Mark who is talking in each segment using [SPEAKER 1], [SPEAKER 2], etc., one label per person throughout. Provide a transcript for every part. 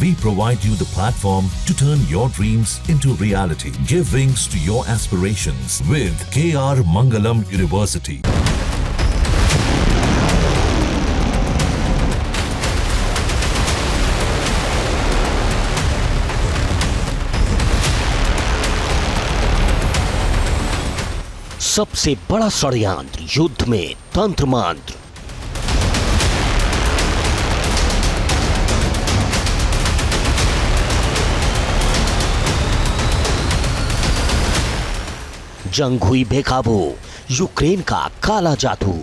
[SPEAKER 1] We provide you the platform to turn your dreams into reality. Give wings to your aspirations with KR Mangalam University.
[SPEAKER 2] सबसे बड़ा षड्यंत्र युद्ध में तंत्र मंत्र। जंग हुई बेकाबू, यूक्रेन का काला जादू।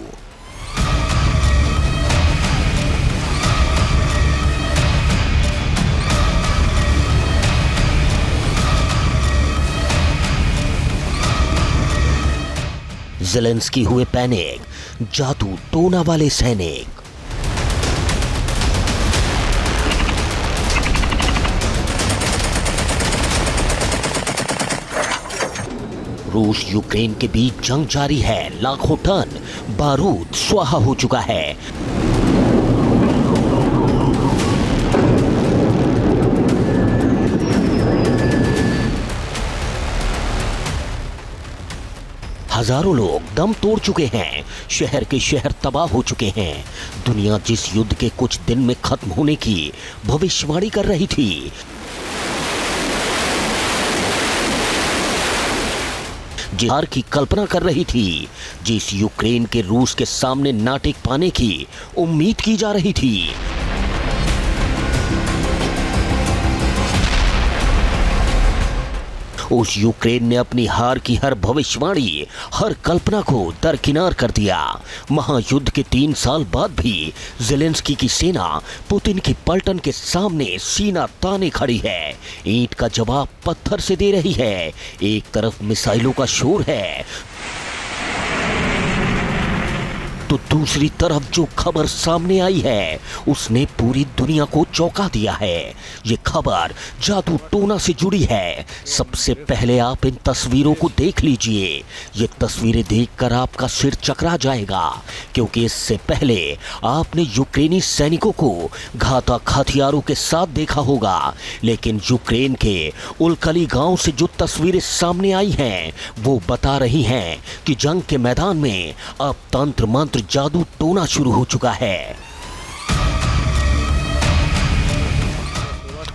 [SPEAKER 2] ज़ेलेंस्की हुए पैनिक, जादू टोना वाले सैनिक। रूस यूक्रेन के बीच जंग जारी है, लाखों टन बारूद स्वाहा हो चुका है। हजारों लोग दम तोड़ चुके हैं, शहर के शहर तबाह हो चुके हैं। दुनिया जिस युद्ध के कुछ दिन में खत्म होने की भविष्यवाणी कर रही थी, जिस हार की कल्पना कर रही थी, जिस यूक्रेन के रूस के सामने ना टिक पाने की उम्मीद की जा रही थी, उस यूक्रेन ने अपनी हार की हर भविष्यवाणी, हर कल्पना को दरकिनार कर दिया। महायुद्ध के 3 साल बाद भी ज़ेलेंस्की की सेना पुतिन की पलटन के सामने सीना ताने खड़ी है, ईंट का जवाब पत्थर से दे रही है। एक तरफ मिसाइलों का शोर है, तो दूसरी तरफ जो खबर सामने आई है उसने पूरी दुनिया को चौंका दिया है। ये खबर जादू टोना से जुड़ी है। सबसे पहले आप इन तस्वीरों को देख लीजिए। ये तस्वीरें देखकर आपका सिर चकरा जाएगा, क्योंकि इससे पहले आपने यूक्रेनी सैनिकों को घातक हथियारों के साथ देखा होगा, लेकिन यूक्रेन के उलकली गांव से जो तस्वीरें सामने आई हैं वो बता रही हैं कि जंग के मैदान में अब तंत्र मंत्र जादू टोना शुरू हो चुका है।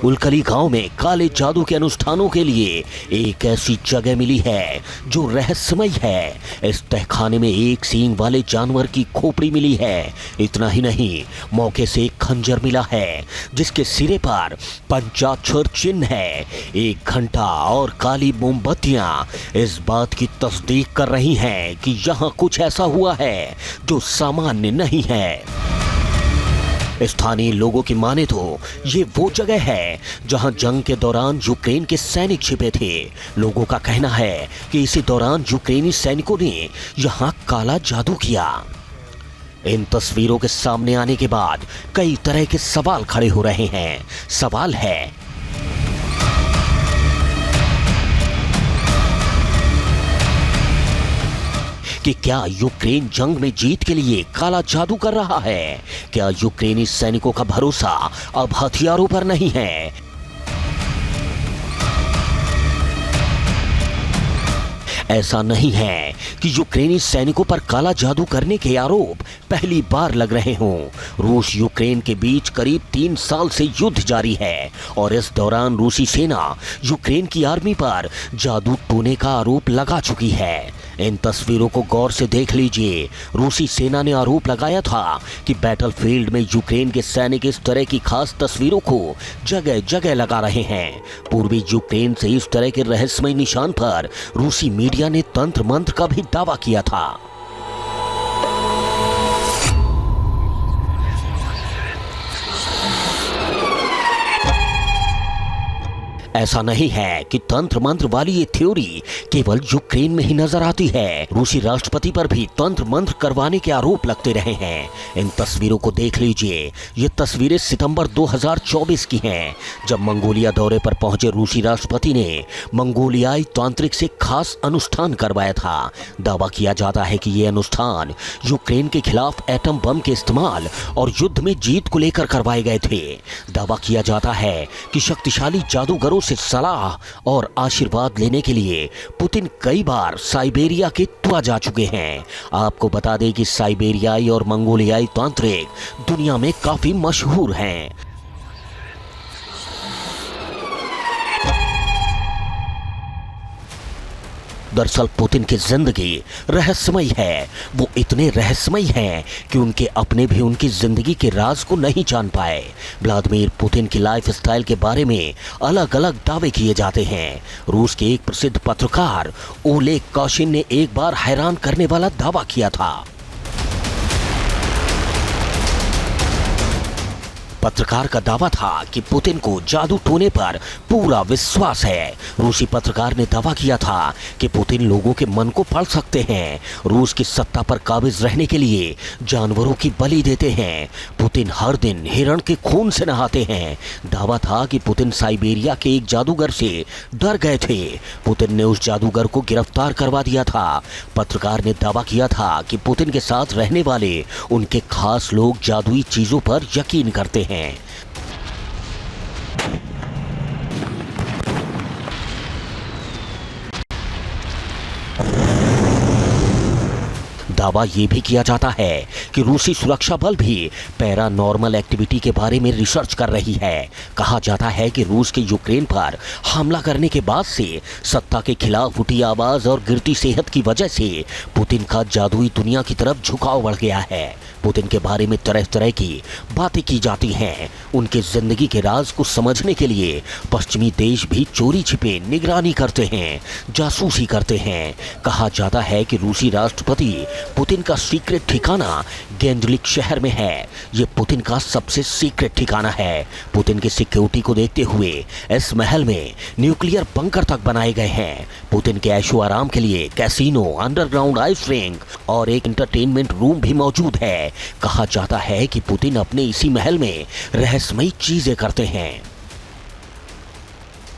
[SPEAKER 2] उलकली गांव में काले जादू के अनुष्ठानों के लिए एक ऐसी जगह मिली है जो रहस्यमय है। इस तहखाने में एक सींग वाले जानवर की खोपड़ी मिली है। इतना ही नहीं, मौके से एक खंजर मिला है जिसके सिरे पर पंचाक्षर चिन्ह है। एक घंटा और काली मोमबत्तियां इस बात की तस्दीक कर रही हैं कि यहाँ कुछ ऐसा हुआ है जो सामान्य नहीं है। स्थानीय लोगों की माने तो ये वो जगह है जहां जंग के दौरान यूक्रेन के सैनिक छिपे थे। लोगों का कहना है कि इसी दौरान यूक्रेनी सैनिकों ने यहां काला जादू किया। इन तस्वीरों के सामने आने के बाद कई तरह के सवाल खड़े हो रहे हैं। सवाल है, कि क्या यूक्रेन जंग में जीत के लिए काला जादू कर रहा है? क्या यूक्रेनी सैनिकों का भरोसा अब हथियारों पर नहीं है? ऐसा नहीं है कि यूक्रेनी सैनिकों पर काला जादू करने के आरोप पहली बार लग रहे हों। रूस यूक्रेन के बीच करीब 3 साल से युद्ध जारी है और इस दौरान रूसी सेना यूक्रेन की आर्मी पर जादू टोने का आरोप लगा चुकी है। इन तस्वीरों को गौर से देख लीजिए। रूसी सेना ने आरोप लगाया था कि बैटलफील्ड में यूक्रेन के सैनिक इस तरह की खास तस्वीरों को जगह जगह लगा रहे हैं। पूर्वी यूक्रेन से इस तरह के रहस्यमय निशान पर रूसी मीडिया ने तंत्र मंत्र का भी दावा किया था। ऐसा नहीं है कि तंत्र मंत्र वाली ये थ्योरी केवल यूक्रेन में ही नजर आती है। रूसी राष्ट्रपति पर भी तंत्र मंत्र करवाने के आरोप लगते रहे हैं। इन तस्वीरों को देख लीजिए। ये तस्वीरें सितंबर 2024 की हैं, जब मंगोलिया दौरे पर पहुंचे रूसी राष्ट्रपति ने मंगोलियाई तांत्रिक से खास अनुष्ठान करवाया था। दावा किया जाता है कि ये अनुष्ठान यूक्रेन के खिलाफ एटम बम के इस्तेमाल और युद्ध में जीत को लेकर करवाए गए थे। दावा किया जाता है कि शक्तिशाली जादूगरों से सलाह और आशीर्वाद लेने के लिए पुतिन कई बार साइबेरिया के तुआ जा चुके हैं। आपको बता दें कि साइबेरियाई और मंगोलियाई तांत्रिक दुनिया में काफी मशहूर हैं। दरअसल पुतिन की जिंदगी रहस्यमय है। वो इतने रहस्यमय हैं कि उनके अपने भी उनकी जिंदगी के राज को नहीं जान पाए। व्लादिमीर पुतिन की लाइफ स्टाइल के बारे में अलग अलग दावे किए जाते हैं। रूस के एक प्रसिद्ध पत्रकार ओलेग काशिन ने एक बार हैरान करने वाला दावा किया था। पत्रकार का दावा था कि पुतिन को जादू टोने पर पूरा विश्वास है। रूसी पत्रकार ने दावा किया था कि पुतिन लोगों के मन को पढ़ सकते हैं। रूस की सत्ता पर काबिज रहने के लिए जानवरों की बलि देते हैं। पुतिन हर दिन हिरण के खून से नहाते हैं। दावा था कि पुतिन साइबेरिया के एक जादूगर से डर गए थे। पुतिन ने उस जादूगर को गिरफ्तार करवा दिया था। पत्रकार ने दावा किया था कि पुतिन के साथ रहने वाले उनके खास लोग जादुई चीजों पर यकीन करते हैं। दावा ये भी किया जाता है कि रूसी सुरक्षा बल भी पैरानॉर्मल एक्टिविटी के बारे में रिसर्च कर रही है। कहा जाता है कि रूस के यूक्रेन पर हमला करने के बाद से सत्ता के खिलाफ उठी आवाज और गिरती सेहत की वजह से पुतिन का जादुई दुनिया की तरफ झुकाव बढ़ गया है। पुतिन के बारे में तरह तरह की बातें की जाती हैं। उनके जिंदगी के राज को समझने के लिए पश्चिमी देश भी चोरी छिपे निगरानी करते हैं, जासूसी करते हैं। कहा जाता है कि रूसी राष्ट्रपति पुतिन का सीक्रेट ठिकाना गेंडलिक शहर में है। ये पुतिन का सबसे सीक्रेट ठिकाना है। पुतिन की सिक्योरिटी को देखते हुए इस महल में न्यूक्लियर बंकर तक बनाए गए हैं। पुतिन के ऐशो आराम के लिए कैसीनो, अंडरग्राउंड आइस रिंक और एक एंटरटेनमेंट रूम भी मौजूद है। कहा जाता है कि पुतिन अपने इसी महल में रहस्यमयी चीजें करते हैं।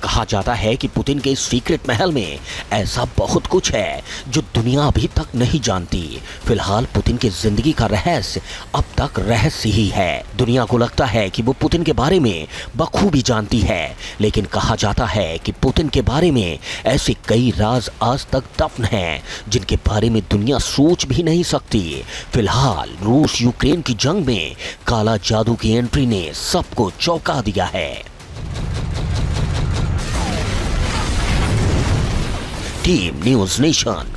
[SPEAKER 2] कहा जाता है कि पुतिन के इस सीक्रेट महल में ऐसा बहुत कुछ है जो दुनिया अभी तक नहीं जानती। फिलहाल पुतिन की जिंदगी का रहस्य अब तक रहस्य ही है। दुनिया को लगता है कि वो पुतिन के बारे में बखूबी जानती है, लेकिन कहा जाता है कि पुतिन के बारे में ऐसे कई राज आज तक दफन हैं जिनके बारे में दुनिया सोच भी नहीं सकती। फिलहाल रूस यूक्रेन की जंग में काला जादू की एंट्री ने सबको चौंका दिया है। Team news nation.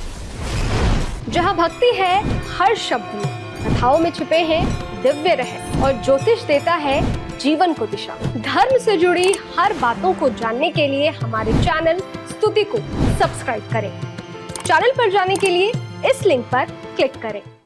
[SPEAKER 3] जहां भक्ति है हर शब्द में, कथाओं में छुपे हैं दिव्य रहस्य और ज्योतिष देता है जीवन को दिशा। धर्म से जुड़ी हर बातों को जानने के लिए हमारे चैनल स्तुति को सब्सक्राइब करें। चैनल पर जाने के लिए इस लिंक पर क्लिक करें।